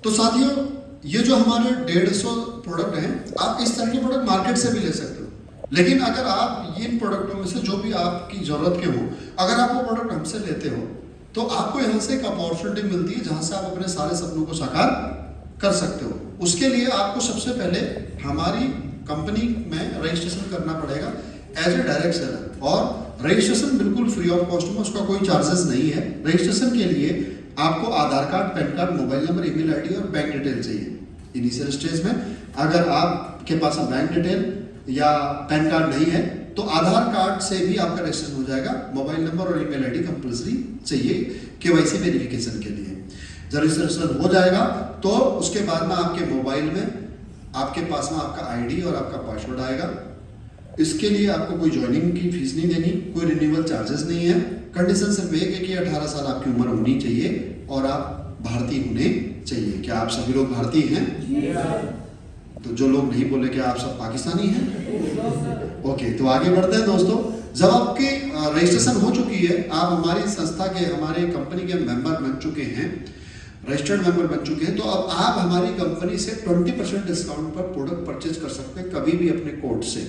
तो साथियों, ये जो हमारे 150 प्रोडक्ट हैं, आप इस तरह के प्रोडक्ट मार्केट से भी ले सकते हो। लेकिन अगर आप इन प्रोडक्टों में से जो भी आपकी ज़रूरत के हो, अगर आप वो प्रोडक्ट हमसे लेते हो तो आपको यहाँ से एक अपॉर्चुनिटी मिलती है जहाँ से आप अपने सारे सपनों को साकार कर सकते हो। उसके लिए आपको सबसे पहले हमारी कंपनी में रजिस्ट्रेशन करना पड़ेगा एज ए डायरेक्ट सेलर, और रजिस्ट्रेशन बिल्कुल फ्री ऑफ कॉस्ट में, उसका कोई चार्जेस नहीं है। रजिस्ट्रेशन के लिए आपको Aadhaar card, PAN card, mobile number, email ID और बैंक डिटेल चाहिए इनिशियल स्टेज में। अगर आपके पास बैंक डिटेल या पैन कार्ड नहीं है तो आधार कार्ड से भी आपका रजिस्ट्रेशन हो जाएगा। मोबाइल नंबर और ईमेल आईडी कंपल्सरी चाहिए केवाईसी वेरिफिकेशन के लिए। जब रजिस्ट्रेशन हो जाएगा तो उसके बाद में आपके मोबाइल में आपके पास में आपका आईडी और आपका पासवर्ड आएगा। इसके लिए आपको कोई ज्वाइनिंग की फीस नहीं देनी, कोई रिन्यूअल चार्जेस नहीं है। कंडीशन सिर्फ एक है कि 18 साल आपकी उम्र होनी चाहिए और आप भारतीय होने चाहिए। क्या आप सभी लोग भारतीय हैं? तो जो लोग नहीं बोले क्या आप सब पाकिस्तानी हैं? ओके, तो आगे बढ़ते हैं दोस्तों। जब आपकी रजिस्ट्रेशन हो चुकी है, आप हमारी संस्था के, हमारे कंपनी के मेंबर बन चुके हैं, रजिस्टर्ड मेंबर बन चुके हैं, तो अब आप हमारी कंपनी से 20% डिस्काउंट पर प्रोडक्ट परचेज कर सकते हैं कभी भी अपने कोड से।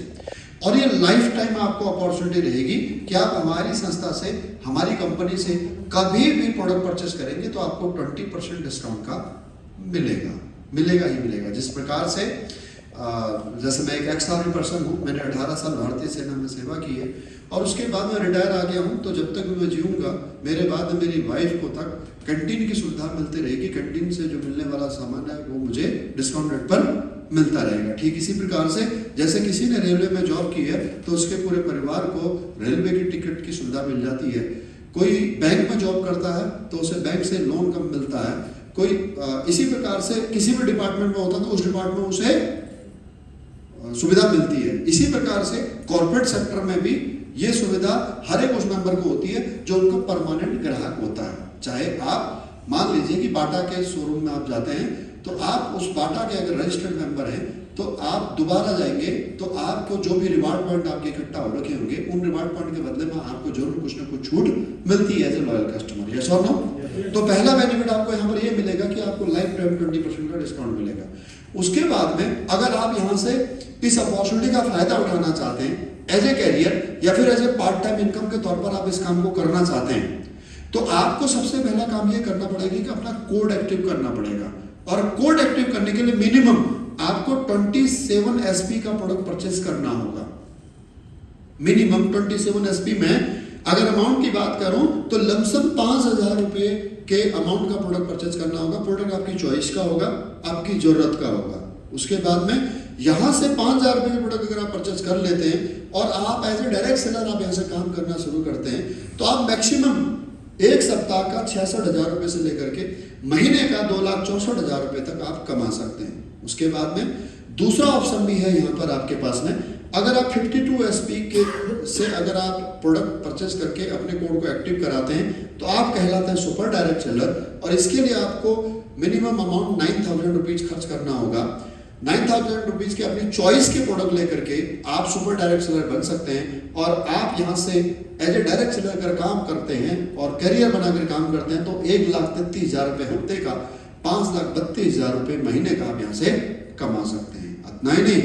और ये लाइफ टाइम आपको अपॉर्चुनिटी रहेगी कि आप हमारी संस्था से, हमारी कंपनी से कभी भी प्रोडक्ट परचेज करेंगे तो आपको 20% डिस्काउंट का मिलेगा ही मिलेगा। जिस प्रकार से जैसे मैं एक एक्स आर्मी पर्सन हूँ, मैंने 18 साल भारतीय सेना में सेवा की है और उसके बाद मैं रिटायर आ गया हूँ, तो जब तक मैं जीऊँगा मेरे बाद मेरी वाइफ को तक कैंटीन की सुविधा मिलती रहेगी। कैंटीन से जो मिलने वाला सामान है वो मुझे डिस्काउंट रेट पर मिलता रहेगा। ठीक इसी प्रकार से जैसे किसी ने रेलवे में जॉब की है तो उसके पूरे परिवार को रेलवे की टिकट की सुविधा मिल जाती है। कोई बैंक में जॉब करता है तो उसे बैंक से लोन कम मिलता है। कोई इसी प्रकार से किसी भी डिपार्टमेंट में होता है तो उस डिपार्टमेंट में उसे सुविधा मिलती है। इसी प्रकार से कॉर्पोरेट सेक्टर में भी ये सुविधा हर एक उस मेंबर को होती है जो उनका परमानेंट ग्राहक होता है। चाहे आप मान लीजिए कि बाटा के शोरूम में आप जाते हैं तो आप उस बाटा के अगर रजिस्टर्ड मेंबर हैं तो आप दोबारा जाएंगे तो आपको जो भी रिवार्ड पॉइंट आपके इकट्ठा हो रखे होंगे उन रिवार्ड पॉइंट के बदले में आपको जरूर कुछ ना कुछ छूट मिलती है as a loyal customer. Yes और नो? तो पहला बेनिफिट आपको यहाँ पर ये मिलेगा कि आपको लाइफ टाइम 20% का डिस्काउंट मिलेगा। उसके बाद में अगर आप यहाँ से इस अपॉर्चुनिटी का फायदा उठाना चाहते हैं एज ए कैरियर या फिर as a part time income के तौर पर आप इस काम को करना चाहते हैं तो आपको सबसे पहला काम ये करना पड़ेगा कि अपना कोड एक्टिव करना पड़ेगा। और कोड एक्टिव करने के लिए मिनिमम आपको 27 SP का प्रोडक्ट परचेस करना होगा। मिनिमम 27 SP में अगर अमाउंट की बात करूं तो लमसम 5,000 रुपए के अमाउंट का प्रोडक्ट परचेज करना होगा। प्रोडक्ट आपकी चॉइस का होगा, आपकी जरूरत का होगा। उसके बाद में यहां से 5,000 रुपए के प्रोडक्ट अगर आप परचेज कर लेते हैं और आप एज ए डायरेक्ट सेलर आप यहां से काम करना शुरू करते हैं तो आप मैक्सिमम एक सप्ताह का 66,000 रुपए से लेकर के महीने का 2,64,000 रुपए तक आप कमा सकते हैं। उसके बाद में दूसरा ऑप्शन भी है यहाँ पर आपके पास में, अगर आप 52 SP के से अगर आप प्रोडक्ट परचेज करके अपने कोड को एक्टिव कराते हैं तो आप कहलाते हैं सुपर डायरेक्ट सेलर। और इसके लिए आपको मिनिमम अमाउंट 9,000 रुपीज खर्च करना होगा। 9,000 रुपीज के अपनी चॉइस के प्रोडक्ट लेकर के आप सुपर डायरेक्ट सेलर बन सकते हैं। और आप यहाँ से एज ए डायरेक्ट सेलर अगर काम करते हैं और करियर बनाकर काम करते हैं तो 1,33,000 रुपए हफ्ते का, 5,32,000 रुपए महीने का आप यहाँ से कमा सकते हैं। इतना ही नहीं,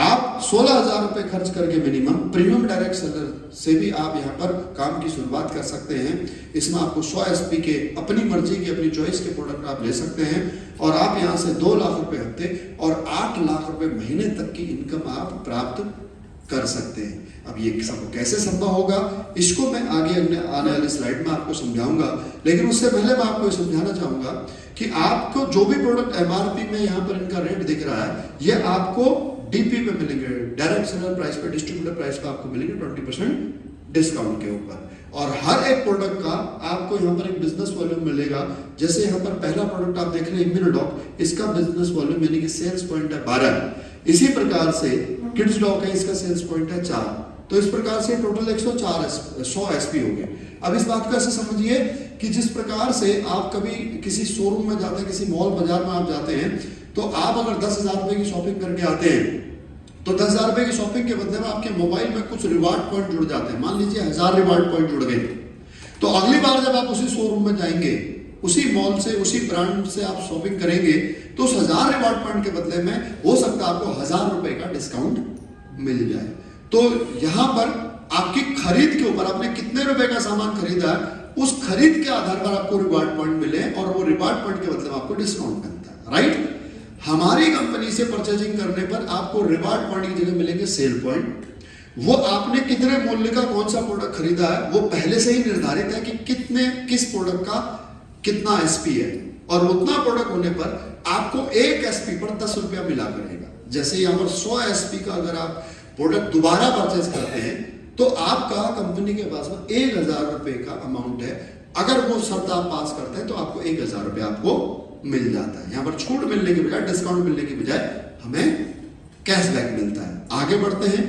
आप 16,000 रुपए खर्च करके मिनिमम प्रीमियम डायरेक्ट सेलर से भी आप यहाँ पर काम की शुरुआत कर सकते हैं। इसमें आपको 100 SP के अपनी मर्जी के, अपनी चॉइस के प्रोडक्ट आप ले सकते हैं और आप यहाँ से 2 लाख रुपए हफ्ते और 8 लाख रुपए महीने तक की इनकम आप प्राप्त कर सकते हैं। अब ये सब कैसे संभव होगा इसको मैं आगे आने वाली स्लाइड में आपको समझाऊंगा, लेकिन उससे पहले मैं आपको समझाना चाहूंगा कि आपको जो भी प्रोडक्ट MRP में यहाँ पर इनका रेट दिख रहा है ये आपको DP पे मिलेंगे, डायरेक्ट सेलर प्राइस पे, डिस्ट्रीब्यूटर प्राइस पे आपको मिलेंगे 20% डिस्काउंट के ऊपर। और हर एक प्रोडक्ट का आपको यहाँ पर एक बिजनेस वॉल्यूम मिलेगा। जैसे यहाँ पर पहला प्रोडक्ट आप देख रहे हैं इम्यूनोडॉक, इसका बिजनेस वॉल्यूम यानी कि सेल्स पॉइंट है 12। इसी प्रकार से किड्स डॉक है, इसका सेल्स पॉइंट है 4। तो इस प्रकार से टोटल 100 SP हो गए। अब इस बात को ऐसे समझिए कि जिस प्रकार से आप कभी किसी शोरूम में जाते हैं, किसी मॉल बाजार में आप जाते हैं तो आप अगर 10,000 रुपए की शॉपिंग करके आते हैं तो 10,000 रुपए की शॉपिंग के बदले में आपके मोबाइल में कुछ रिवार्ड पॉइंट जुड़ जाते हैं। मान लीजिए 1,000 रिवार्ड पॉइंट जुड़ गए तो अगली बार जब आप उसी शोरूम में जाएंगे उसी मॉल से, उसी ब्रांड से आप शॉपिंग करेंगे तो उस 1000 रिवार्ड पॉइंट के बदले में हो सकता है आपको 1000 रुपए का डिस्काउंट मिल जाए। तो यहां पर आपकी खरीद के ऊपर, आपने कितने रुपए का सामान खरीदा है, उस खरीद के आधार पर आपको रिवार्ड पॉइंट मिले और वो रिवार्ड पॉइंट के बदले में आपको डिस्काउंट मिलता है, राइट। हमारी कंपनी से परचेजिंग करने पर आपको रिवार्ड पॉइंट की जगह मिलेंगे सेल पॉइंट। वो आपने कितने मूल्य का कौन सा प्रोडक्ट खरीदा है वो पहले से ही निर्धारित है कि किस प्रोडक्ट का कितना एसपी है, और उतना प्रोडक्ट होने पर आपको एक एसपी पर 10 रुपया मिला करेगा। जैसे यहाँ पर 100 एसपी का अगर आप प्रोडक्ट दोबारा परचेज करते हैं तो आपका कंपनी के पास में 1000 रुपए का अमाउंट है। अगर वो शर्त आप पास करते हैं तो आपको 1000 रुपया आपको मिल जाता है। यहाँ पर छूट मिलने के बजाय, डिस्काउंट मिलने के बजाय हमें कैशबैक मिलता है। आगे बढ़ते हैं।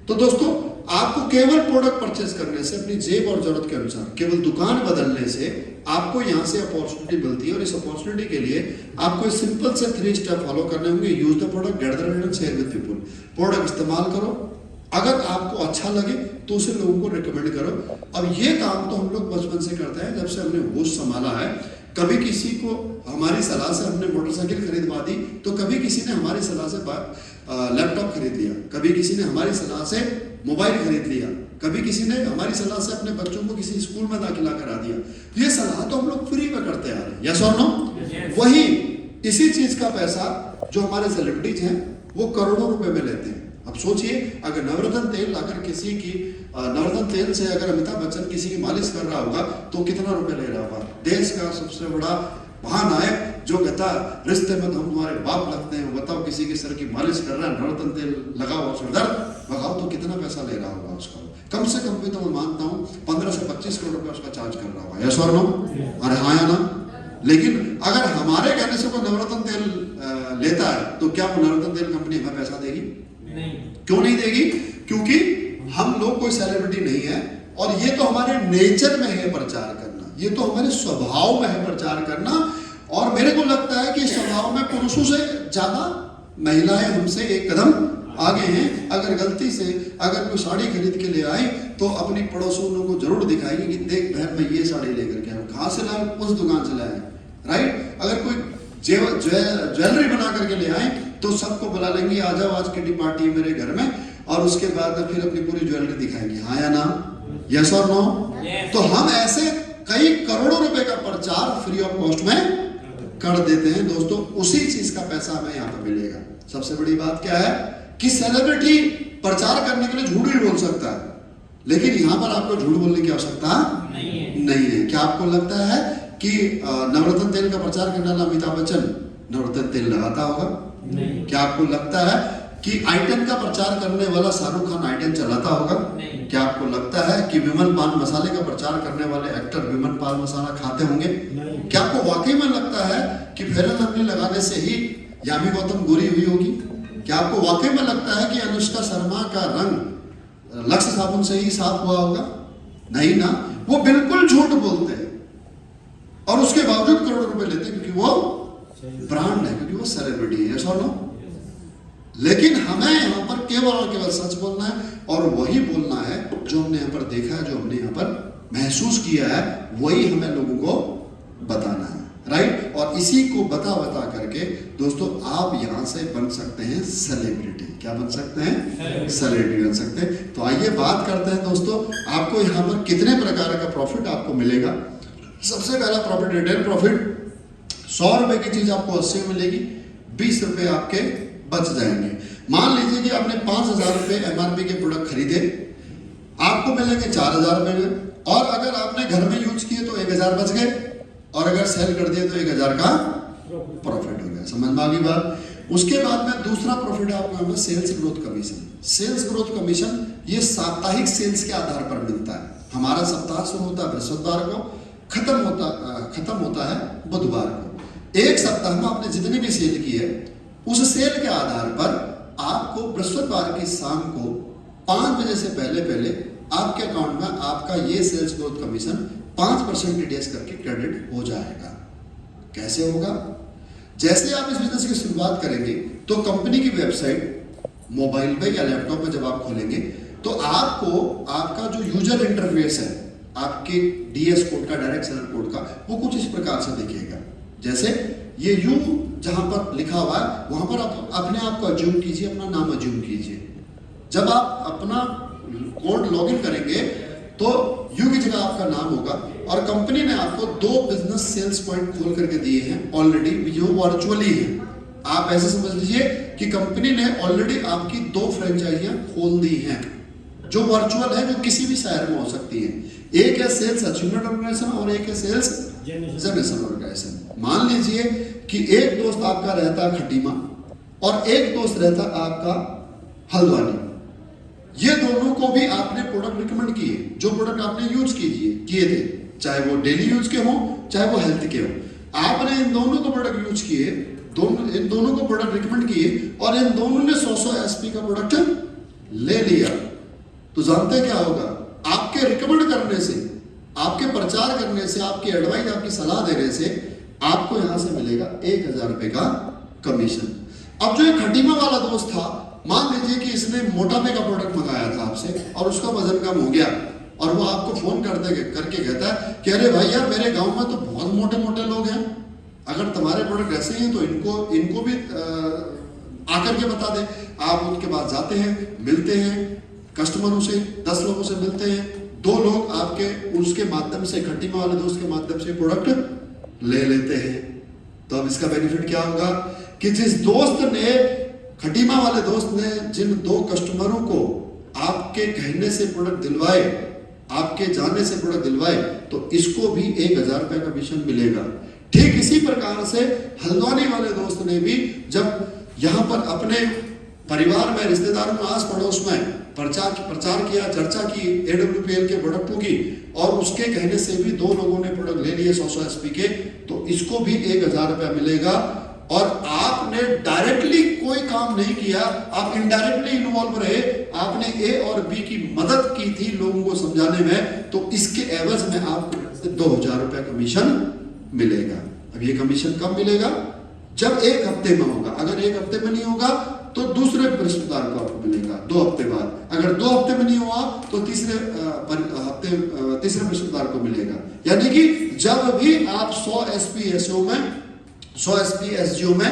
तो दोस्तों, आपको केवल प्रोडक्ट परचेस करने से, अपनी जेब और जरूरत के अनुसार केवल दुकान बदलने से आपको यहां से अपॉर्चुनिटी मिलती है। और इस अपॉर्चुनिटी के लिए आपको सिंपल से 3 स्टेप फॉलो करने होंगे। Use the product, get the reference, share with people. Product इस्तेमाल करो, अगर आपको अच्छा लगे तो उसे लोगों को रिकमेंड करो। अब ये काम तो हम लोग बचपन से करते हैं, जब से हमने होश संभाला है। कभी किसी को हमारी सलाह से हमने मोटरसाइकिल खरीदवा दी, तो कभी किसी ने हमारी सलाह से लैपटॉप खरीद लिया, कभी किसी ने हमारी सलाह से मोबाइल खरीद लिया, कभी किसी ने हमारी सलाह से अपने बच्चों को किसी स्कूल में दाखिला करा दिया। ये सलाह तो हम लोग फ्री में करते आ रहे हैं, यस और नो। वही इसी चीज का पैसा जो हमारे सेलिब्रिटीज हैं वो करोड़ों रुपए में लेते हैं। अब सोचिए, अगर नवरत्न तेल अगर किसी की नवरत्न तेल से अगर अमिताभ बच्चन किसी की मालिश कर रहा होगा तो कितना रुपए ले रहा होगा। देश का सबसे बड़ा महानायक जो कहता रिश्ते में तो हम तुम्हारे बाप लगते हैं, बताओ किसी के सर की मालिश कर रहा है, नवरत्न तेल लगाओ, सरदर्द भगाओ, तो कितना पैसा ले रहा होगा उसका। कम से कम भी तो मैं मानता हूँ 15 से 25 करोड़ रुपया उसका चार्ज कर रहा होगा, यस और नो। अरे हाँ या ना। लेकिन अगर हमारे कहने से कोई नवरत्न तेल लेता है तो क्या वो नवरत्न तेल कंपनी हमें पैसा देगी? नहीं। क्यों नहीं देगी? क्योंकि हम लोग कोई सेलिब्रिटी नहीं है, और ये तो हमारे नेचर में है प्रचार करना, ये तो हमारे स्वभाव में है प्रचार करना। और मेरे को लगता है कि स्वभाव में पुरुषों से ज्यादा महिलाएं हमसे एक कदम आगे हैं। अगर गलती से अगर कोई साड़ी खरीद के ले आई तो अपनी पड़ोसियों को जरूर दिखाएगी कि देख बहन मैं ये साड़ी लेकर के आया, कहाँ से लाए? उस दुकान से लाए, राइट। अगर कोई ज्वेलरी बना करके ले आए तो सबको बुला लेंगे, आ जाओ आज किटी पार्टी है मेरे घर में, और उसके बाद फिर अपनी पूरी ज्वेलरी दिखाएंगे, हाँ या ना, यस और नो। तो हम ऐसे कई करोड़ों रुपए का प्रचार फ्री ऑफ कॉस्ट में कर देते हैं दोस्तों। उसी चीज का पैसा हमें यहाँ पे मिलेगा। सबसे बड़ी बात क्या है कि सेलिब्रिटी प्रचार करने के लिए झूठ भी बोल सकता है, लेकिन यहाँ पर आपको झूठ बोलने की आवश्यकता नहीं है। क्या आपको लगता है कि नवरत्न तेल का प्रचार करने वाला अमिताभ बच्चन नवरत्न तेल लगाता होगा? नहीं। क्या आपको लगता है कि I10 का प्रचार करने वाला शाहरुख खान I10 चलाता होगा? नहीं। क्या आपको लगता है कि विमल पान मसाले का प्रचार करने वाले एक्टर विमल पान मसाला खाते होंगे? नहीं। क्या आपको वाकई में लगता है कि फेयर एंड लवली लगाने से ही यामी गौतम गोरी हुई होगी? क्या आपको वाकई में लगता है कि अनुष्का शर्मा का रंग लक्स साबुन से ही साफ हुआ होगा? नहीं ना। वो बिल्कुल झूठ बोलते हैं और उसके बावजूद करोड़ों रुपए लेते हैं, क्योंकि वो ब्रांड है, क्योंकि वो सेलिब्रिटी है, यस और नो। लेकिन हमें यहाँ पर केवल और केवल सच बोलना है, और वही बोलना है जो हमने यहाँ पर देखा है, जो हमने यहाँ पर महसूस किया है, वही हमें लोगों को बताना है, राइट। और इसी को बता करके दोस्तों आप यहाँ से बन सकते हैं सेलिब्रिटी। क्या बन सकते हैं? सेलिब्रिटी बन सकते हैं। तो आइए बात करते हैं दोस्तों, आपको यहाँ पर कितने प्रकार का प्रॉफिट आपको मिलेगा। सबसे पहला प्रॉफिट, रिटेल प्रॉफिट। 100 रुपए की चीज आपको 80 में मिलेगी, 20 रुपए आपके बच जाएंगे। मान लीजिए कि आपने 5000 रुपए MRP के प्रोडक्ट खरीदे, आपको मिलेंगे 4000 रुपए में, और अगर आपने घर में यूज किए तो 1000 बच गए, और अगर सेल कर दिए तो 1000 का प्रॉफिट हो गया। समझ में आ गई बात। उसके बाद में दूसरा प्रॉफिट आपको हमें sales growth commission. Sales growth commission ये साप्ताहिक सेल्स के आधार पर मिलता है। हमारा सप्ताह शुरू होता है बृहस्पतिवार को, खत्म होता है बुधवार को। एक सप्ताह में आपने जितनी भी सेल की है, उस सेल के आधार पर आपको बृहस्पतिवार की शाम को 5 बजे से पहले आपके अकाउंट में आपका ये सेल्स ग्रोथ कमीशन 5% TDS करके क्रेडिट हो जाएगा। कैसे होगा? जैसे आप इस बिजनेस की शुरुआत करेंगे तो कंपनी की वेबसाइट मोबाइल पे या लैपटॉप पे जब आप खोलेंगे तो आपको आपका जो यूजर इंटरफेस है, आपके डीएस कोड का, डायरेक्ट सेलर कोड का, वो कुछ इस प्रकार से दिखेगा। जैसे ये यू जहां पर लिखा हुआ है वहां पर आप अपने आप को अज्यूम कीजिए, अपना नाम अज्यूम कीजिए। जब आप अपना कोड लॉगिन करेंगे तो यू की जगह आपका नाम होगा, और कंपनी ने आपको 2 बिजनेस सेल्स पॉइंट खोल करके दिए हैं ऑलरेडी, जो वर्चुअली है। आप ऐसे समझ लीजिए कि कंपनी ने ऑलरेडी आपकी 2 फ्रेंचाइजियां खोल दी हैं जो वर्चुअल है, जो किसी भी शहर में हो सकती है। एक है सेल्स अचीवमेंट ऑर्गेनाइजेशन और एक है सेल्स जनरेशन ऑर्गेनाइजेशन। मान लीजिए कि एक दोस्त आपका रहता है खटीमा और एक दोस्त रहता आपका हल्द्वानी। ये दोनों को भी आपने प्रोडक्ट रिकमेंड किए, जो प्रोडक्ट आपने यूज किए थे, चाहे वो डेली यूज के हो चाहे वो हेल्थ के हो, आपने इन दोनों को प्रोडक्ट यूज किए, इन दोनों को प्रोडक्ट रिकमेंड किए और इन दोनों ने 100 एसपी का प्रोडक्ट ले लिया। तो जानते क्या होगा, आपके रिकमेंड करने से, आपके प्रचार करने से, आपकी एडवाइस, आपकी सलाह देने से आपको यहां से मिलेगा 1000 रुपए का कमीशन। अब जो एक खटीमा वाला दोस्त था, मान लीजिए कि इसने मोटापे का प्रोडक्ट मंगाया था आपसे और उसका वजन कम हो गया, और वो आपको फोन करके कहता है कि अरे भाई यार, मेरे गांव में तो बहुत मोटे मोटे लोग हैं, अगर तुम्हारे प्रोडक्ट ऐसे हैं तो इनको भी आकर के बता दे। आप उनके पास जाते हैं, मिलते हैं कस्टमरों से, 10 लोगों से मिलते हैं, 2 लोग आपके उसके माध्यम से, खटीमा वाले दोस्त के माध्यम से प्रोडक्ट ले लेते हैं। तो अब इसका बेनिफिट क्या होगा कि जिस दोस्त ने, खटीमा वाले दोस्त ने जिन 2 कस्टमरों को आपके कहने से प्रोडक्ट दिलवाए, आपके जाने से प्रोडक्ट दिलवाए, तो इसको भी 1000 रुपए का कमीशन मिलेगा। ठीक इसी प्रकार से हल्द्वानी वाले दोस्त ने भी जब यहां पर अपने परिवार में, रिश्तेदारों में, आस पड़ोस में प्रचार किया, चर्चा की AWPL के प्रोडक्टों की, और उसके कहने से भी 2 लोगों ने प्रोडक्ट ले लिए 100 एसपी के, तो इसको भी 1000 रुपया मिलेगा। और आपने डायरेक्टली कोई काम नहीं किया, आप इनडायरेक्टली इन्वॉल्व रहे, आपने ए और बी की मदद की थी लोगों को समझाने में, तो इसके एवज में आपको 2000 रुपया कमीशन मिलेगा। अब ये कमीशन कब मिलेगा? जब 1 हफ्ते में होगा। अगर 1 हफ्ते में नहीं होगा तो दूसरे बृहस्पतिवार को आपको मिलेगा 2 हफ्ते बाद। अगर 2 हफ्ते में नहीं हुआ तो तीसरे बृहस्पतिवार को मिलेगा। यानी कि जब भी आप 100 एसपी एसओ में, 100 एसपी एसजीओ में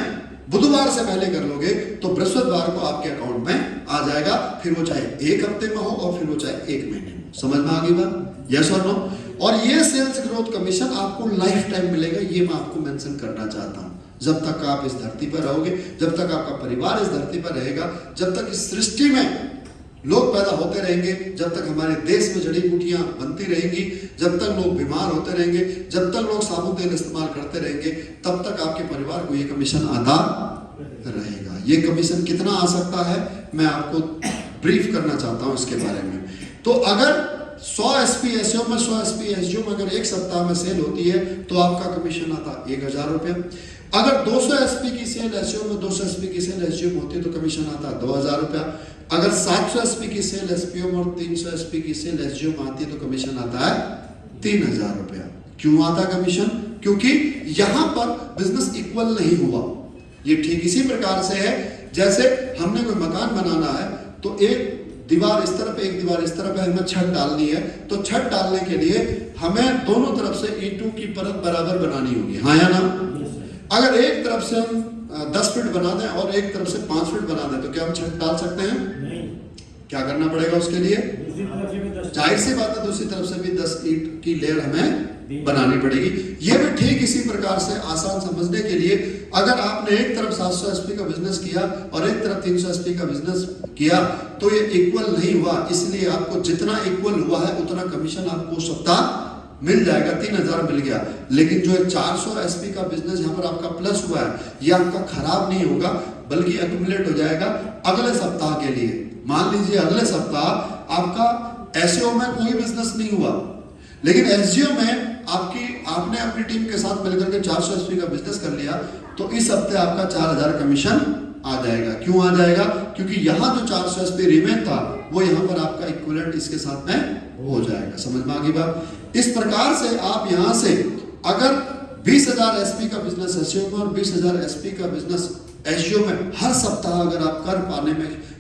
बुधवार से पहले कर लोगे तो बृहस्पतिवार को आपके अकाउंट में आ जाएगा, फिर वो चाहे 1 हफ्ते में हो और फिर वो चाहे 1 महीने में। समझ में आ गई बात? यस और नो? और ये सेल्स ग्रोथ कमीशन आपको लाइफ टाइम मिलेगा, ये मैं आपको मेंशन करना चाहता हूं। जब तक आप इस धरती पर रहोगे, जब तक आपका परिवार इस धरती पर रहेगा, जब तक इस सृष्टि में लोग पैदा होते रहेंगे, जब तक हमारे देश में जड़ी बूटियां बनती रहेंगी, जब तक लोग बीमार होते रहेंगे, जब तक लोग साबुन तेल इस्तेमाल करते रहेंगे, तब तक आपके परिवार को ये कमीशन आता रहेगा। ये कमीशन कितना आ सकता है मैं आपको ब्रीफ करना चाहता हूं इसके बारे में। तो अगर 100 एसपी एसओ में, 100 एसपी एसजीओ में अगर 1 सप्ताह में सेल होती है तो आपका कमीशन आता 1000 रुपये। अगर 200 एसपी की सेल एसजीओ में, 200 एसपी की सेल एसजीओ में होती है तो कमीशन आता 2000 रुपया। अगर 700 एसपी की सेल एसपीओ में और 300 एसपी की सेल एसजीओ में आती है तो कमीशन आता है 3000 रुपया। क्यों आता कमीशन? क्योंकि यहां पर बिजनेस इक्वल नहीं हुआ। ये ठीक इसी प्रकार से है जैसे हमने कोई मकान बनाना है तो एक दीवार इस तरफ, एक दीवार इस तरफ है, हमें छत डालनी है, तो छत डालने के लिए हमें दोनों तरफ से ईंटों की परत बराबर बनानी होगी, हाँ या ना? अगर एक तरफ से हम 10 फीट बना दें और एक तरफ से 5 फीट बना दें तो क्या हम छत डाल सकते हैं? नहीं। क्या करना पड़ेगा उसके लिए? जाहिर सी बात है दूसरी तरफ से भी 10 ईंट की लेयर हमें बनानी पड़ेगी। ये भी ठीक इसी प्रकार से आसान समझने के लिए, अगर आपने एक तरफ 700 एसपी का बिजनेस किया और एक तरफ 300 एसपी का बिजनेस किया तो ये इक्वल नहीं हुआ, इसलिए आपको जितना इक्वल हुआ है उतना कमीशन आपको सप्ताह मिल जाएगा, 3000 मिल गया। लेकिन जो 400 एसपी का बिजनेस यहाँ पर आपका प्लस हुआ है, ये आपका खराब नहीं होगा बल्कि एक्यूमुलेट हो जाएगा अगले सप्ताह के लिए। मान लीजिए अगले सप्ताह आपका एसईओ में कोई बिजनेस नहीं हुआ, लेकिन एसजीओ में आपने अपनी टीम के साथ मिलकर के 400 एसपी का बिजनेस कर लिया, तो इस हफ्ते आपका 4000 कमीशन आ जाएगा। क्यों आ जाएगा? क्योंकि यहाँ जो 400 एसपी रिमेन था वो यहाँ पर आपका इक्विवेलेंट इसके साथ में हो जाएगा। समझ में आ गई बात? इस प्रकार से आप यहाँ से अगर 20000 एसपी का बिजनेस एसजीओ में और 20000 एसपी का बिजनेस एसजीओ में हर सप्ताह अगर आप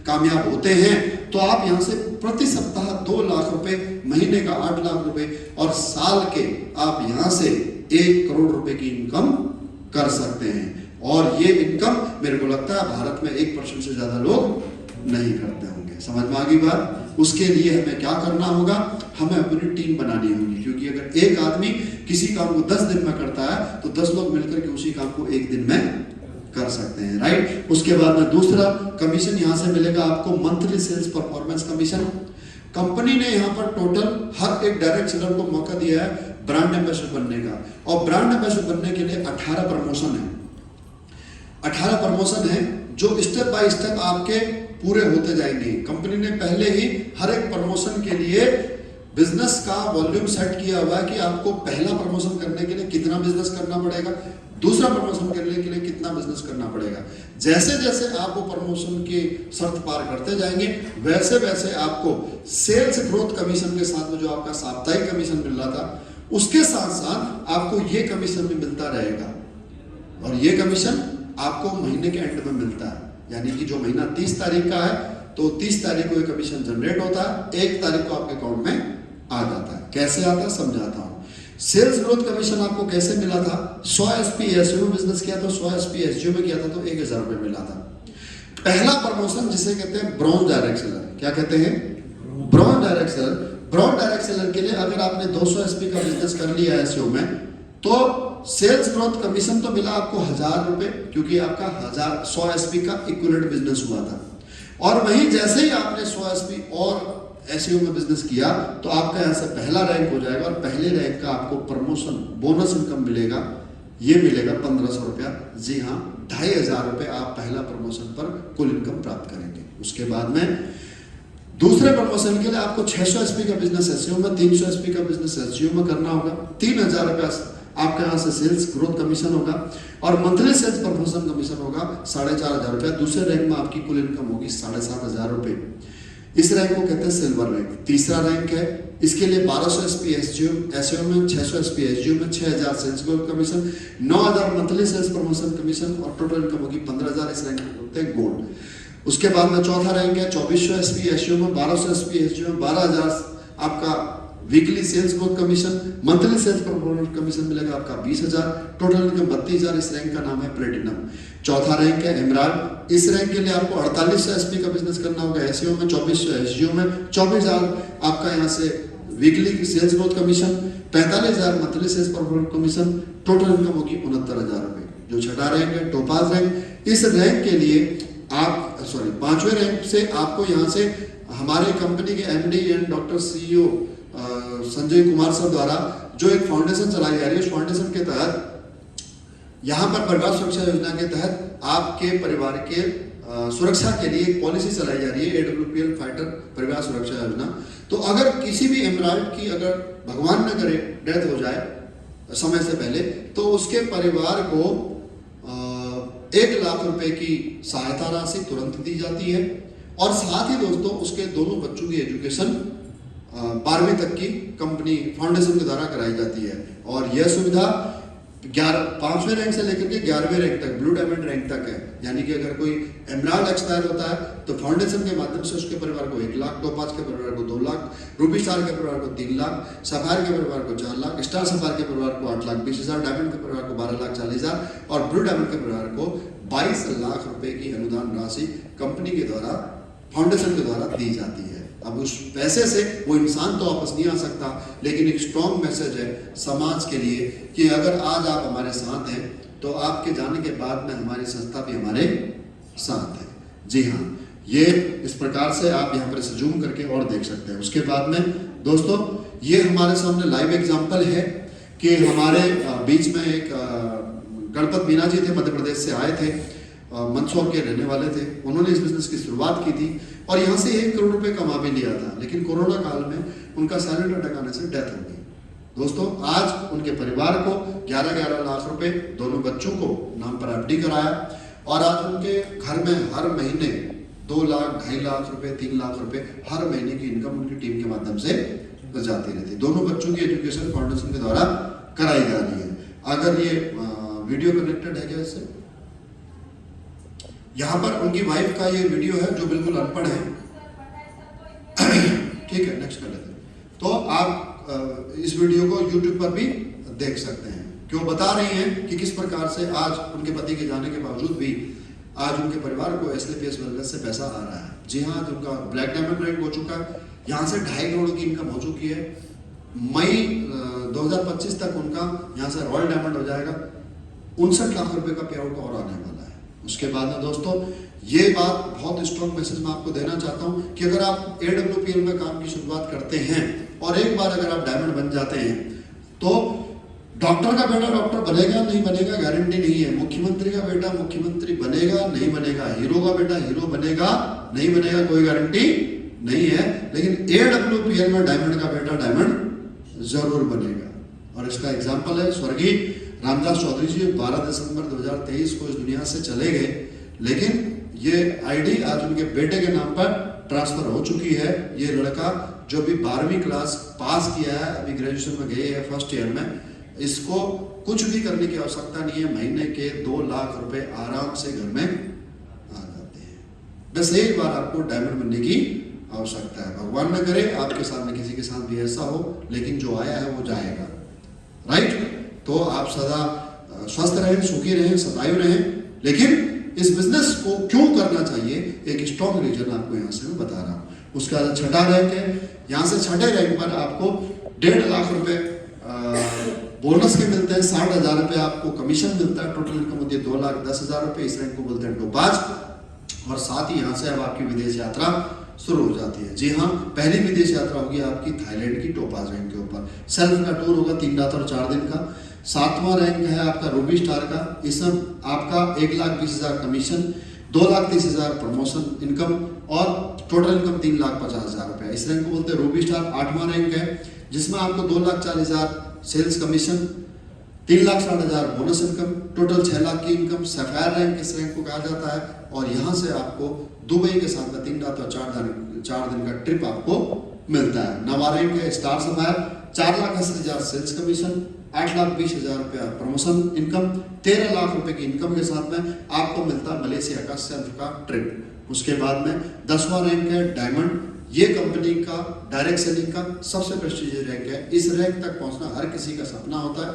कामयाब होते हैं तो आप यहाँ से प्रति सप्ताह 2 लाख रुपए, महीने का 8 लाख रुपए और साल के आप यहाँ से 1 करोड़ रुपए की इनकम कर सकते हैं। और ये इनकम मेरे को लगता है भारत में 1% से ज्यादा लोग नहीं करते होंगे। समझ में आ गई बात? उसके लिए हमें क्या करना होगा, हमें अपनी टीम बनानी होगी, क्योंकि अगर एक आदमी किसी काम को 10 दिन में करता है तो 10 लोग मिलकर के उसी काम को 1 दिन में कर सकते हैं, राइट। उसके बाद में दूसरा कमीशन यहां से मिलेगा आपको monthly sales performance commission. Company ने यहाँ पर टोटल हर एक डायरेक्ट सेलर को मौका दिया है ब्रांड एम्बेसडर बनने का, और ब्रांड एम्बेसडर बनने के लिए 18 प्रमोशन है। 18 प्रमोशन है जो स्टेप बाय स्टेप आपके पूरे होते जाएंगे। कंपनी ने पहले ही हर एक प्रमोशन के लिए बिजनेस का वॉल्यूम सेट किया हुआ है कि आपको पहला प्रमोशन करने के लिए कितना बिजनेस करना पड़ेगा, दूसरा प्रमोशन करने के लिए कितना बिजनेस करना पड़ेगा। जैसे जैसे आप वो प्रमोशन की शर्त पार करते जाएंगे वैसे वैसे आपको सेल्स ग्रोथ कमीशन के साथ में जो आपका साप्ताहिक कमीशन मिल रहा था उसके साथ साथ आपको ये कमीशन भी मिलता रहेगा। और ये कमीशन आपको महीने के एंड में मिलता है, यानी कि जो महीना 30 तारीख का है तो 30 तारीख को ये कमीशन जनरेट होता है, 1 तारीख को आपके अकाउंट में आ जाता है। कैसे आता है समझाता हूं। सेल्स ग्रोथ कमीशन आपको कैसे मिला था, 100 एसपी एसयू में बिजनेस किया तो 100 एसपी एसयू में किया था तो 1000 रुपए मिला था। पहला प्रमोशन जिसे कहते हैं ब्रॉन्ज डायरेक्ट सेलर, क्या कहते हैं, bronze direct seller. Bronze direct seller के लिए अगर आपने 200 एसपी का बिजनेस कर लिया एसयू में तो सेल्स ग्रोथ कमीशन तो मिला आपको 1000 रुपए, क्योंकि आपका 100 एसपी का इक्विवेलेंट बिजनेस हुआ था। और वहीं जैसे ही आपने 100 एसपी और एसईओ में बिजनेस किया तो आपका यहाँ से पहला रैंक हो जाएगा, और पहले रैंक का आपको प्रमोशन बोनस इनकम मिलेगा, ये मिलेगा 1500 रुपया। जी हाँ, 2500 रुपए आप पहला प्रमोशन पर कुल इनकम प्राप्त करेंगे। उसके बाद में दूसरे प्रमोशन के लिए आपको 600 एसपी का बिजनेस एसईओ में, 300 एसपी का बिजनेस एसईओ में करना होगा, 3000 रुपया आपके यहाँ से सेल्स ग्रोथ कमीशन होगा, और मंथली सेल्स प्रमोशन कमीशन होगा 4500 रुपया। दूसरे रैंक में आपकी कुल इनकम होगी 7500 रुपए। इस रैंक को कहते हैं सिल्वर रैंक। तीसरा रैंक है, इसके लिए 1200 एसपी एसईओ में, 600 एसपी एसजीओ में, 6000 sales growth commission, 9000 monthly sales promotion commission, और टोटल इनकम होगी 15000। इस रैंक को कहते हैं गोल्ड। उसके बाद में चौथा रैंक है 2400 एसपी एसजीओ में, 1200 एसपी एसजीओ में, 12000 आपका weekly sales growth commission, monthly sales promotion commission मिलेगा आपका 20000, टोटल इनकम 32000। इस रैंक का नाम है प्लेटिनम। चौथा रैंक है एमराल्ड। इस रैंक के लिए आपको 4800 एसपी का बिजनेस करना होगा एसईओ में, 2400 एसजीओ में, 24000 आपका यहाँ से weekly sales growth commission, 45000 monthly sales promotion commission, total income होगी 69,000 रुपए। जो छठा रैंक है टोपाज रैंक। इस रैंक के लिए आप पांचवें रैंक से आपको यहाँ से हमारे कंपनी के MD and doctor CEO Sanjay Kumar sir द्वारा जो एक फाउंडेशन चलाई जा रही है, उस फाउंडेशन के तहत यहाँ पर परिवार सुरक्षा योजना के तहत आपके परिवार के सुरक्षा के लिए एक पॉलिसी चलाई जा रही है, AWPL फाइटर परिवार सुरक्षा योजना। तो अगर किसी भी एमराल्ड की अगर भगवान न करे डेथ हो जाए समय से पहले तो उसके परिवार को 1 लाख रुपए की सहायता राशि तुरंत दी जाती है, और साथ ही दोस्तों उसके दोनों बच्चों की एजुकेशन 12वीं तक की कंपनी फाउंडेशन के द्वारा कराई जाती है। और यह सुविधा 5वें रैंक से लेकर के 11वें रैंक तक, ब्लू डायमंड रैंक तक है। यानी कि अगर कोई एमराल्ड एक्सपायर होता है तो फाउंडेशन के माध्यम से उसके परिवार को 1 लाख, टोपाज के परिवार को 2 लाख, रूबी स्टार के परिवार को 3 लाख, सफायर के परिवार को 4 लाख, स्टार सफायर के परिवार को 8,20,000, डायमंड के परिवार को 12,40,000 और ब्लू डायमंड के परिवार को 22 लाख रुपए की अनुदान राशि कंपनी के द्वारा, फाउंडेशन के द्वारा दी जाती है। अब उस पैसे से वो इंसान तो वापस नहीं आ सकता, लेकिन एक स्ट्रॉन्ग मैसेज है समाज के लिए कि अगर आज आप हमारे साथ हैं तो आपके जाने के बाद में हमारी संस्था भी हमारे साथ है। जी हाँ, ये इस प्रकार से आप यहाँ पर जूम करके और देख सकते हैं। उसके बाद में दोस्तों ये हमारे सामने लाइव एग्जाम्पल है कि हमारे बीच में एक गणपत मीना जी थे, मध्य प्रदेश से आए थे, मंदसौर के रहने वाले थे। उन्होंने इस बिजनेस की शुरुआत की थी और यहाँ से 1 करोड़ रुपए कमा भी लिया था, लेकिन कोरोना काल में उनका साइलेंट अटैक आने से डेथ हो गई। दोस्तों आज उनके परिवार को 11-11 लाख रुपए, दोनों बच्चों को नाम पर FD कराया, और आज उनके घर में हर महीने 2 लाख, 2.5 लाख रुपए, 3 लाख रुपए हर महीने की इनकम उनकी टीम के माध्यम से जाती रहती। दोनों बच्चों की एजुकेशन फाउंडेशन के द्वारा कराई जा रही है। अगर ये वीडियो कनेक्टेड है क्या इससे? यहाँ पर उनकी वाइफ का ये वीडियो है जो बिल्कुल अनपढ़ है। ठीक है, नेक्स्ट कर लेते हैं। तो आप इस वीडियो को यूट्यूब पर भी देख सकते हैं कि वो बता रही हैं कि किस प्रकार से आज उनके पति के जाने के बावजूद भी आज उनके परिवार को SLPS वेलनेस से पैसा आ रहा है। जी हाँ, जो उनका ब्लैक डायमंड रैंक हो चुका है, यहाँ से 2.5 करोड़ की इनकम हो चुकी है। मई 2025 तक उनका यहाँ से रॉयल डायमंड हो जाएगा। 59 लाख रुपए का पे आउट और आने वाला है। उसके बाद में दोस्तों ये बात बहुत स्ट्रॉन्ग मैसेज मैं आपको देना चाहता हूँ कि अगर आप AWPL में काम की शुरुआत करते हैं और एक बार अगर आप डायमंड बन जाते हैं तो डॉक्टर का बेटा डॉक्टर बनेगा नहीं बनेगा गारंटी नहीं है, मुख्यमंत्री का बेटा मुख्यमंत्री बनेगा नहीं बनेगा, हीरो का बेटा हीरो बनेगा नहीं बनेगा, कोई गारंटी नहीं है। लेकिन AWPL में डायमंड का बेटा डायमंड जरूर बनेगा। और इसका एग्जाम्पल है स्वर्गीय रामदास चौधरी जी 12 दिसंबर 2023 को इस दुनिया से चले गए, लेकिन ये ID आज उनके बेटे के नाम पर ट्रांसफर हो चुकी है। ये लड़का जो भी 12वीं क्लास पास किया है, अभी ग्रेजुएशन में गए है फर्स्ट ईयर में, इसको कुछ भी करने की आवश्यकता नहीं है। महीने के 2 लाख रुपए आराम से घर में आ जाते हैं। बस एक बार आपको डायमंड बनने की आवश्यकता है। भगवान न करे आपके साथ में किसी के साथ भी ऐसा हो, लेकिन जो आया है वो जाएगा, राइट। तो आप सदा स्वस्थ रहें, सुखी रहें, सदायु रहें। लेकिन इस बिजनेस को क्यों करना चाहिए, एक स्ट्रॉन्ग रीजन आपको यहाँ से मैं बता रहा हूँ। उसका 6ठा रैंक है। यहाँ से 6ठे रैंक पर आपको 1.5 लाख रुपए बोनस के मिलते हैं, 60,000 रुपए आपको कमीशन मिलता है। टोटल इनकम होती है 2,10,000 रुपए। इस रैंक को बोलते हैं टोपाज। और साथ ही यहाँ से अब आपकी विदेश यात्रा शुरू हो जाती है। जी हाँ, पहली विदेश यात्रा होगी आपकी थाईलैंड की टोपाज रैंक के ऊपर। सेल्फ का टूर होगा 3 रात और 4 दिन का। 7वां रैंक है आपका रूबी स्टार का। इसमें आपका 1,20,000 कमीशन, 2,30,000 प्रमोशन इनकम और टोटल इनकम 3,50,000 रुपए। इस रैंक को बोलते हैं रूबी स्टार। 8वां रैंक है जिसमें आपको 2,40,000 sales commission, 3,60,000 bonus income, total 6 lakh की इनकम। सफायर रैंक इस रैंक को कहा जाता है। और यहाँ से आपको दुबई के साथ में 3 रात और 4 दिन का ट्रिप आपको मिलता है। 9वां रैंक है स्टार सफायर। 4,80,000 सेल्स कमीशन, 8,20,000 रुपया प्रमोशन इनकम, 13 लाख रुपए की इनकम के साथ में आपको मिलता है मलेशिया का सेल्फ का ट्रिप। उसके बाद में 10वां रैंक है डायमंड। ये कंपनी का डायरेक्ट सेलिंग का सबसे प्रेस्टीजियस रैंक है। इस रैंक तक पहुंचना हर किसी का सपना होता है।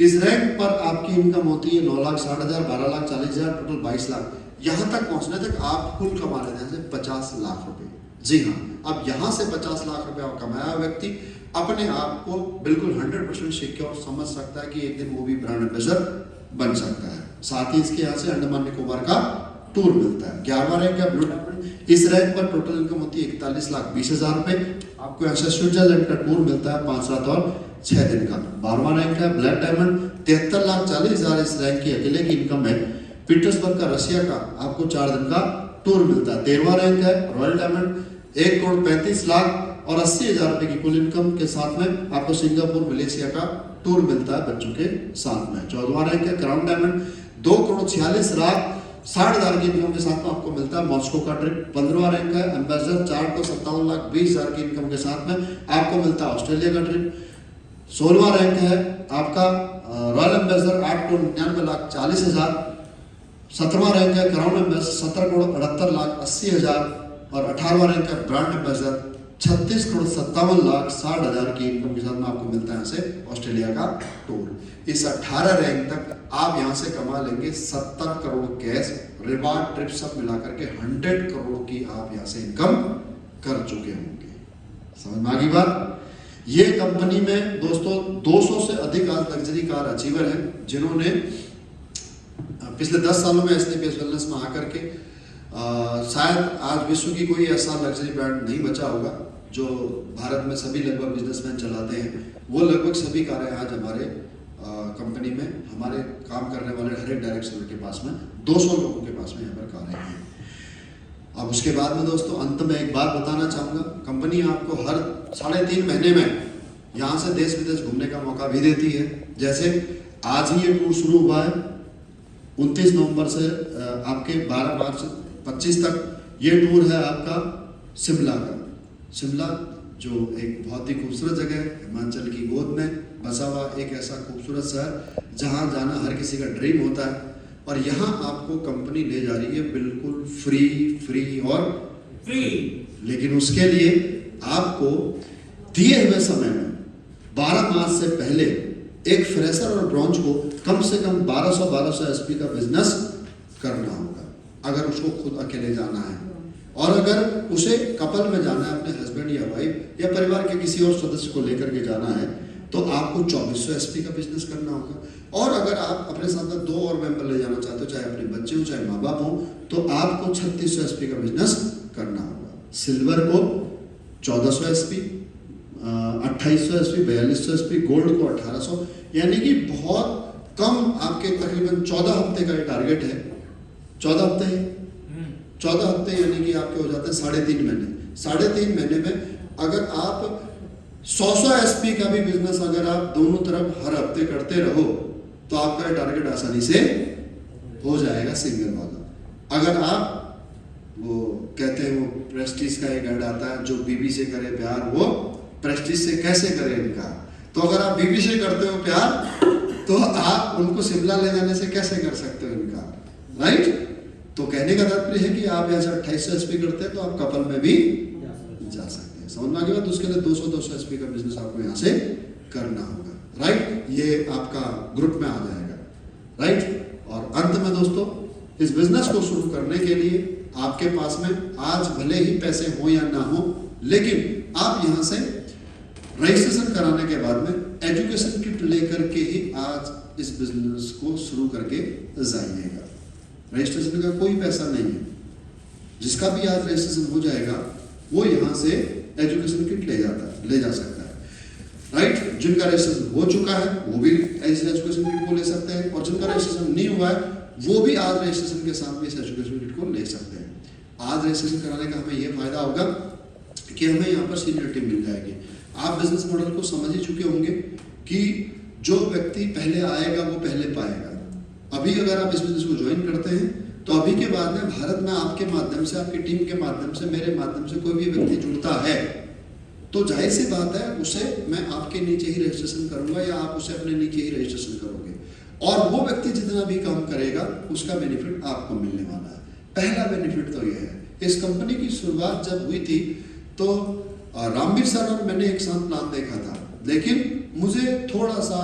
इस रैंक पर आपकी इनकम होती है 9,60,000, 12,40,000, टोटल 22 लाख। यहाँ तक पहुंचने तक आप कुल कमा लेते हैं 50 लाख रुपए। जी हाँ, अब यहाँ से 50 लाख रुपए कमाया व्यक्ति अपने आप को बिल्कुल 100% सिक्योर समझ सकता है कि एक दिन वो भी ब्रांड एम्बेसडर बन सकता है। साथ ही इसके यहाँ से अंडमान निकोबार का टूर मिलता है। 11वां रैंक है ब्लू डायमंड। इस रैंक पर टोटल इनकम होती है 41,20,000 रुपए। आपको यहाँ से स्विट्जरलैंड का टूर मिलता है 5 रात और 6 दिन का। 12वां रैंक है ब्लैक डायमंड। 73,40,000 इस रैंक की अकेले की इनकम है। पीटर्सबर्ग का रशिया का आपको 4 दिन का टूर मिलता है। 13वां रैंक है रॉयल डायमंड। 1,35,80,000 रुपए की कुल इनकम के साथ में आपको सिंगापुर मलेशिया का टूर मिलता है बच्चों के साथ में। 14वां रैंक है क्राउन डायमंड। 2,46,60,000 की इनकम के साथ में आपको मिलता है मॉस्को का ट्रिप। 15वां रैंक है एम्बेसडर। 4,57,20,000 की इनकम के साथ में आपको मिलता है ऑस्ट्रेलिया का ट्रिप। 16वां रैंक है आपका रॉयल एम्बेसडर। 8,99,40,000। 17वां रैंक है क्राउन एम्बेसडर। 17,78,80,000 और 18वां रैंक है ब्रांड एम्बेसडर। 36,57,60,000 की इनकम के साथ में आपको मिलता है यहाँ से ऑस्ट्रेलिया का टूर। इस 18 रैंक तक आप यहाँ से कमा लेंगे 70 करोड़ कैश, रिवार्ड ट्रिप सब मिलाकर के 100 करोड़ की आप यहाँ से इनकम कर चुके होंगे। समझ में आ गई बात। ये कंपनी में दोस्तों 200 से अधिक आज लग्जरी कार अचीवर हैं जिन्होंने पिछले 10 सालों में SLPS वेलनेस में आकर के शायद आज विश्व की कोई ऐसा लग्जरी ब्रांड नहीं बचा होगा जो भारत में सभी लगभग बिजनेसमैन चलाते हैं। वो लगभग सभी कारें आज हमारे कंपनी में हमारे काम करने वाले हर एक डायरेक्ट सेलर के पास में 200 लोगों के पास में यहाँ पर कारें हैं। अब उसके बाद में दोस्तों अंत में एक बात बताना चाहूँगा, कंपनी आपको हर 3.5 महीने में यहाँ से देश विदेश घूमने का मौका भी देती है। जैसे आज ही ये टूर शुरू हुआ है 29 नवंबर से आपके 12 मार्च 25 तक। ये टूर है आपका शिमला का। शिमला जो एक बहुत ही खूबसूरत जगह है, हिमाचल की गोद में बसा हुआ एक ऐसा खूबसूरत शहर जहाँ जाना हर किसी का ड्रीम होता है। और यहाँ आपको कंपनी ले जा रही है बिल्कुल फ्री और फ्री। लेकिन उसके लिए आपको दिए हुए समय में 12 मार्च से पहले एक फ्रेशर और ब्रॉन्ज को कम से कम 1200 एसपी का बिजनेस करना होगा अगर उसको खुद अकेले जाना है। और अगर उसे कपल में जाना है, अपने हस्बैंड या वाइफ या परिवार के किसी और सदस्य को लेकर के जाना है, तो आपको 2400 एसपी का बिजनेस करना होगा। और अगर आप अपने साथ में 2 और मेंबर ले जाना चाहते हो, चाहे अपने बच्चे हो चाहे माँ बाप हो, तो आपको 3600 एसपी का बिजनेस करना होगा। सिल्वर को 1400 एसपी, 2800 एसपी, 4200 एसपी, गोल्ड को 1800, यानी कि बहुत कम आपके तकरीबन 14 हफ्ते का ये टारगेट है। 14 हफ्ते है, 14 हफ्ते यानी कि आपके हो जाते हैं 3.5 महीने। 3.5 महीने में अगर आप 100 एसपी का भी बिजनेस अगर आप दोनों तरफ हर हफ्ते करते रहो, तो आपका टारगेट आसानी से हो जाएगा सिंगल वाला। अगर आप वो कहते हैं वो प्रेस्टीज का एक ऐड आता है, जो बीबी से करे प्यार वो प्रेस्टीज से कैसे करे इनका। तो अगर आप बीबी से करते हो प्यार, तो आप उनको शिमला ले जाने से कैसे कर सकते हो इनका, राइट। तो कहने का तात्पर्य है कि आप यहाँ से 2800 एसपी करते हैं तो आप कपल में भी जा सकते हैं। समझ में आ गया बात। उसके लिए 200 एसपी का बिजनेस आपको यहाँ से करना होगा, राइट। ये आपका ग्रुप में आ जाएगा, राइट। और अंत में दोस्तों, इस बिजनेस को शुरू करने के लिए आपके पास में आज भले ही पैसे हो या ना हो, लेकिन आप यहाँ से रजिस्ट्रेशन कराने के बाद में एजुकेशन किट लेकर के ही आज इस बिजनेस को शुरू करके जाइएगा। रजिस्ट्रेशन का कोई पैसा नहीं है। जिसका भी आज रजिस्ट्रेशन हो जाएगा वो यहाँ से एजुकेशन किट ले जा सकता है, राइट। जिनका रजिस्ट्रेशन हो चुका है वो भी ऐसे एजुकेशन किट को ले सकते हैं, और जिनका रजिस्ट्रेशन नहीं हुआ है वो भी आज रजिस्ट्रेशन के साथ में इस एजुकेशन किट को ले सकते हैं। आज रजिस्ट्रेशन कराने का हमें ये फायदा होगा कि हमें यहाँ पर सीनियरिटी मिल जाएगी। आप बिजनेस मॉडल को समझ ही चुके होंगे कि जो व्यक्ति पहले आएगा वो पहले पाएगा। अभी अगर आप इस बिजनेस को ज्वाइन करते हैं तो अभी के बाद में भारत में आपके माध्यम से, आपकी टीम के माध्यम से, मेरे माध्यम से कोई भी व्यक्ति जुड़ता है तो जाहिर सी बात है उसे मैं आपके नीचे ही रजिस्ट्रेशन करूंगा या आप उसे अपने नीचे ही रजिस्ट्रेशन करोगे, और वो व्यक्ति जितना भी काम करेगा उसका बेनिफिट आपको मिलने वाला है। पहला बेनिफिट तो यह है। इस कंपनी की शुरुआत जब हुई थी तो रामवीर सर और मैंने एक साथ प्लान देखा था, लेकिन मुझे थोड़ा सा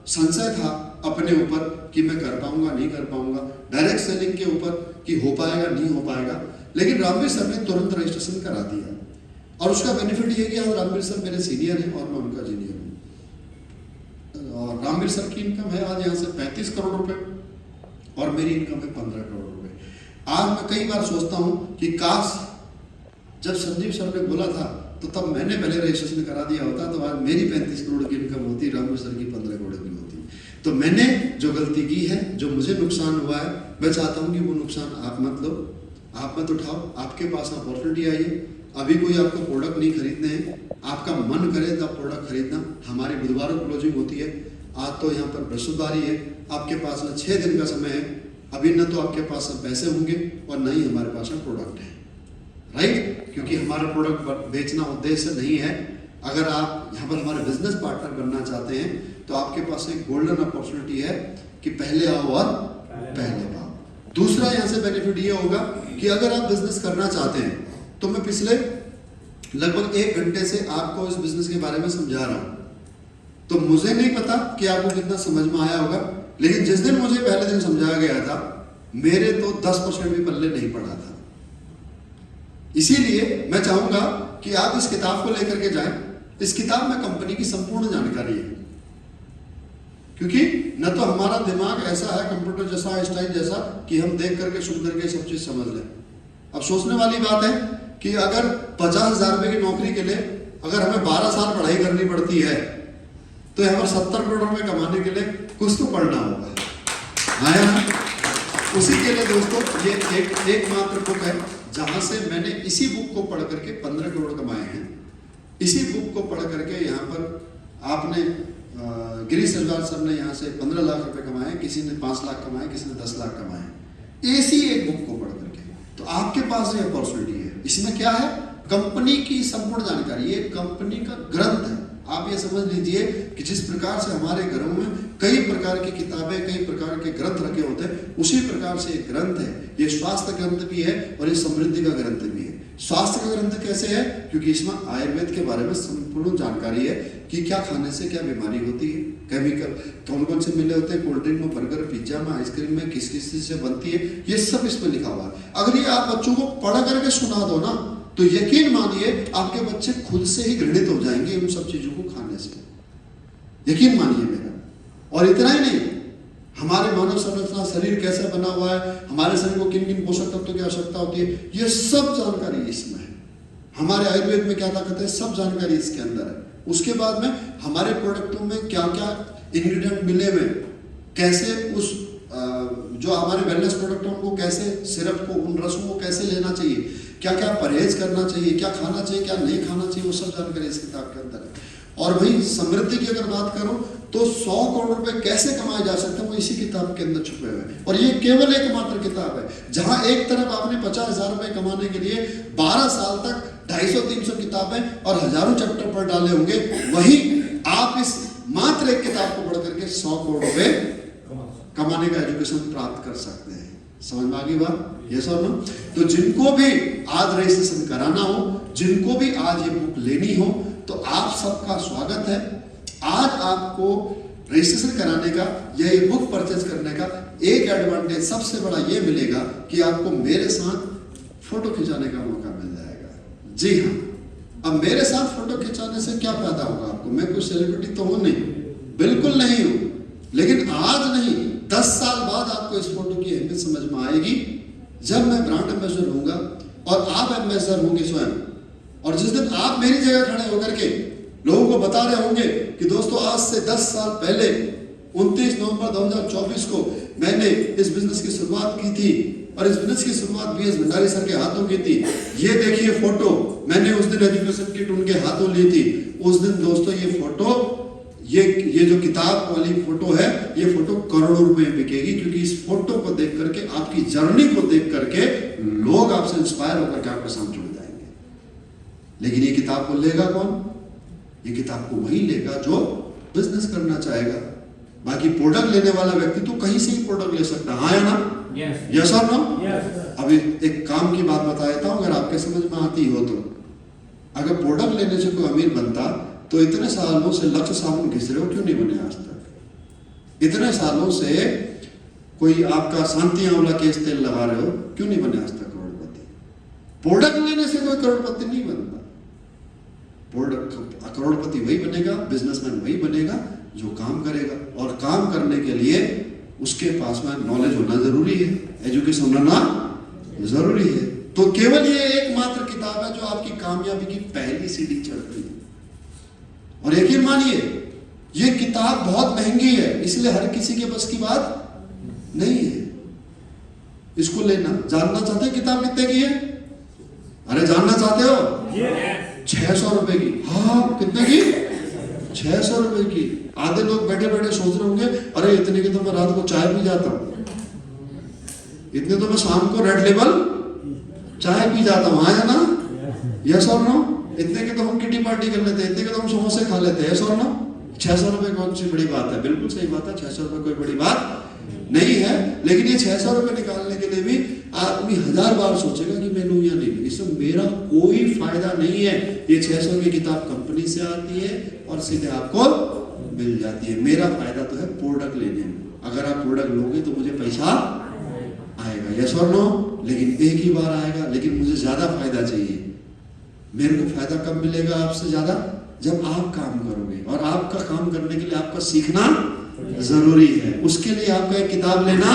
संशय था अपने ऊपर कि मैं कर पाऊंगा नहीं कर पाऊंगा, डायरेक्ट सेलिंग के ऊपर कि हो पाएगा नहीं हो पाएगा। लेकिन रामवीर सर ने तुरंत रजिस्ट्रेशन करा दिया, और उसका बेनिफिट ये कि आज रामवीर सर मेरे सीनियर हैं और मैं उनका जूनियर हूँ। और रामवीर सर की इनकम है आज यहाँ से 35 करोड़ रुपए और मेरी इनकम है 15 करोड़ रुपए। आज मैं कई बार सोचता हूँ कि काश जब संजीव सर ने बोला था तो तब मैंने पहले रजिस्ट्रेशन करा दिया होता, तो आज मेरी 35 करोड़ की इनकम होती, रामवीर सर की 15 करोड़ की होती। तो मैंने जो गलती की है, जो मुझे नुकसान हुआ है, मैं चाहता हूँ कि वो नुकसान आप मत लो, आप मत उठाओ। आपके पास अपॉर्चुनिटी आई है, अभी कोई आपको प्रोडक्ट नहीं खरीदने हैं, आपका मन करे तो प्रोडक्ट खरीदना। हमारी बुधवार को क्लोजिंग होती है, आज तो यहाँ पर बृहस्पतिवार है, आपके पास में 6 दिन का समय है। अभी न तो आपके पास पैसे होंगे और न ही हमारे पास में प्रोडक्ट है, राइट। क्योंकि हमारा प्रोडक्ट बेचना उद्देश्य नहीं है। अगर आप यहाँ पर हमारे बिजनेस पार्टनर बनना चाहते हैं तो आपके पास एक गोल्डन अपॉर्चुनिटी है कि पहले आओ और पहले पाओ। दूसरा यहाँ से बेनिफिट ये होगा कि अगर आप बिजनेस करना चाहते हैं तो मैं पिछले लगभग 1 घंटे से आपको इस बिजनेस के बारे में समझा रहा हूँ, तो मुझे नहीं पता कि आपको कितना समझ में आया होगा, लेकिन जिस दिन मुझे पहले दिन समझाया गया था मेरे तो 10% भी पल्ले नहीं पड़ा था। इसीलिए मैं चाहूंगा कि आप इस किताब को लेकर के जाएं। इस किताब में कंपनी की संपूर्ण जानकारी है, क्योंकि न तो हमारा दिमाग ऐसा है कंप्यूटर जैसा, आइंस्टाइन जैसा कि हम देख करके सुन करके सब चीज समझ लें। अब सोचने वाली बात है कि अगर 50,000 रुपए की नौकरी के लिए अगर हमें 12 साल पढ़ाई करनी पड़ती है तो यहाँ पर 70 करोड़ रुपए कमाने के लिए कुछ तो पढ़ना होगा, आया ना। उसी के लिए दोस्तों ये एक मात्र बुक है जहां से मैंने इसी बुक को पढ़ करके 15 करोड़ कमाए हैं। इसी बुक को पढ़ करके यहाँ पर आपने गिरीश सजवाल सर ने यहाँ से 15 लाख रुपए कमाए, किसी ने 5 लाख कमाए, किसी ने 10 लाख कमाए, ऐसी एक बुक को पढ़ करके। तो आपके पास ये अपॉर्चुनिटी है। इसमें क्या है? कंपनी की संपूर्ण जानकारी। ये कंपनी का ग्रंथ है, आप ये समझ लीजिए कि जिस प्रकार से हमारे घरों में कई प्रकार की किताबें, कई प्रकार के ग्रंथ रखे होते हैं, उसी प्रकार से एक ग्रंथ है। ये स्वास्थ्य ग्रंथ भी है और ये समृद्धि का ग्रंथ भी है। स्वास्थ्य का ग्रंथ कैसे है? क्योंकि इसमें आयुर्वेद के बारे में संपूर्ण जानकारी है कि क्या खाने से क्या बीमारी होती है, केमिकल कौन कौन से मिले होते हैं, कोल्ड ड्रिंक में, बर्गर, पिज्जा में, आइसक्रीम में किस किस चीज से बनती है, ये सब इसमें लिखा हुआ है। अगर ये आप बच्चों को पढ़ करके सुना दो ना, तो यकीन मानिए आपके बच्चे खुद से ही घृणित हो जाएंगे उन सब चीजों को खाने से, यकीन मानिए मेरा। और इतना ही नहीं, हमारे मानव संरचना, शरीर कैसे बना हुआ है, हमारे शरीर को किन किन पोषक तत्वों की आवश्यकता होती है, ये सब जानकारी इसमें है। हमारे आयुर्वेद में क्या ताकत है, सब जानकारी इसके अंदर है। उसके बाद में हमारे प्रोडक्टों में क्या क्या इंग्रेडिएंट मिले हुए, कैसे उस जो हमारे वेलनेस प्रोडक्ट हैं उनको कैसे, सिरप को, उन रसों को कैसे लेना चाहिए, क्या क्या परहेज करना चाहिए, क्या खाना चाहिए, क्या नहीं खाना चाहिए, वो सब जानकारी इस किताब के अंदर है। और वही समृद्धि की अगर बात करूं तो 100 करोड़ रुपए कैसे कमाए जा सकते हैं, वो इसी किताब के अंदर छुपे हुए हैं। और ये केवल एकमात्र किताब है जहां एक तरफ आपने 50,000 रुपए कमाने के लिए 12 साल तक 250-300 किताबें और हजारों चैप्टर पढ़ डाले होंगे, वही आप इस मात्र एक किताब को पढ़ करके 100 करोड़ रुपए कमाने का एजुकेशन प्राप्त कर सकते हैं। समझ में आ गई बात? यस और नो? तो जिनको भी आज रजिस्ट्रेशन कराना हो, जिनको भी आज ये बुक लेनी हो, तो आप सबका स्वागत है। आज आपको रजिस्ट्रेशन कराने का या ये बुक परचेज करने का एक एडवांटेज सबसे बड़ा ये मिलेगा कि आपको मेरे साथ फोटो खिंचाने का मौका मिल जाएगा। जी हाँ, अब मेरे साथ फोटो खिंचाने से क्या फायदा होगा आपको? मैं कोई सेलिब्रिटी तो हूं नहीं, बिल्कुल नहीं हूं, लेकिन आज नहीं 10 साल बाद आपको इस फोटो की अहमियत समझ में आएगी, जब मैं ब्रांड एम्बेसडर होऊंगा और आप एम्बेसडर होंगे स्वयं। और जिस दिन आप मेरी जगह खड़े होकर के लोगों को बता रहे होंगे कि दोस्तों आज से 10 साल पहले 29 नवंबर 2024 को मैंने इस बिजनेस की शुरुआत की थी और इस बिजनेस की शुरुआत बीएस भंडारी सर के हाथों की थी, ये देखिए फोटो, मैंने उस दिन एजुकेशन किट उनके हाथों ली थी। उस दिन दोस्तों ये फोटो, ये जो किताब वाली फोटो है, ये फोटो करोड़ों रुपए में बिकेगी, क्योंकि इस फोटो को देख करके, आपकी जर्नी को देख करके लोग आपसे इंस्पायर होकर के आपके साथ जुड़ जाएंगे। लेकिन ये किताब को लेगा कौन? ये किताब को वही लेगा जो बिजनेस करना चाहेगा। बाकी प्रोडक्ट लेने वाला व्यक्ति तो कहीं से ही प्रोडक्ट ले सकता है, हाँ या ना? यस और नो? अभी एक काम की बात बता देता हूं, अगर आपके समझ में आती हो तो। अगर प्रोडक्ट लेने से कोई अमीर बनता तो इतने सालों से लक्ष्य साबुन घिस रहे हो, क्यों नहीं बने आज तक? इतने सालों से कोई आपका शांति आंवला केस तेल लगा रहे हो, क्यों नहीं बने आज तक करोड़पति? प्रोडक्ट लेने से कोई करोड़पति नहीं बनता। करोड़पति वही बनेगा, बिजनेसमैन वही बनेगा जो काम करेगा, और काम करने के लिए उसके पास में नॉलेज होना जरूरी है, एजुकेशन होना जरूरी है। तो केवल ये एकमात्र किताब है जो आपकी कामयाबी की पहली सीढ़ी चढ़ती है। और यकीन मानिए ये किताब बहुत महंगी है, इसलिए हर किसी के बस की बात नहीं है इसको लेना। जानना चाहते हो किताब कितने की है? अरे जानना चाहते हो? 600 रुपए की। हाँ, कितने की? 600 रुपए की। आधे लोग बैठे बैठे सोच रहे होंगे, अरे इतने की तो मैं रात को चाय पी जाता हूं, इतने तो मैं शाम को रेड लेबल चाय पी जाता हूं, हाँ या ना? यस और नो? इतने के तो हम किटी पार्टी कर लेते हैं, इतने के तो हम समोसे खा लेते हैं, यस और नो? 600 रुपए कौन सी बड़ी बात है? बिल्कुल सही बात है, 600 रुपए कोई बड़ी बात नहीं है। लेकिन ये 600 रुपए निकालने के लिए भी आदमी 1000 बार सोचेगा कि मैं लूं या नहीं लूं। इसमें मेरा कोई फायदा नहीं है। ये 600 की किताब कंपनी से आती है और सीधे आपको मिल जाती है। मेरा फायदा तो है प्रोडक्ट लेने में। अगर आप प्रोडक्ट लोगे तो मुझे पैसा आएगा, यस और नो? लेकिन एक ही बार आएगा, लेकिन मुझे ज्यादा फायदा चाहिए। मेरे को फायदा कब मिलेगा आपसे ज्यादा? जब आप काम करोगे, और आपका काम करने के लिए आपका सीखना जरूरी है। उसके लिए आपका एक किताब लेना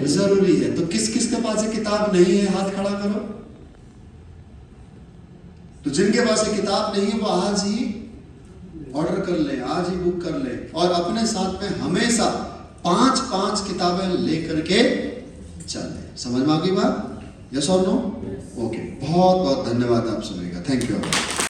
जरूरी है। तो किस किस के पास ये किताब नहीं है, हाथ खड़ा करो। तो जिनके पास ये किताब नहीं है वो आज ही ऑर्डर कर ले, आज ही बुक कर ले, और अपने साथ में हमेशा 5-5 किताबें लेकर के चले। समझ में आ गई बात? यस और नो? ओके, बहुत बहुत धन्यवाद आप सभी का। Thank you.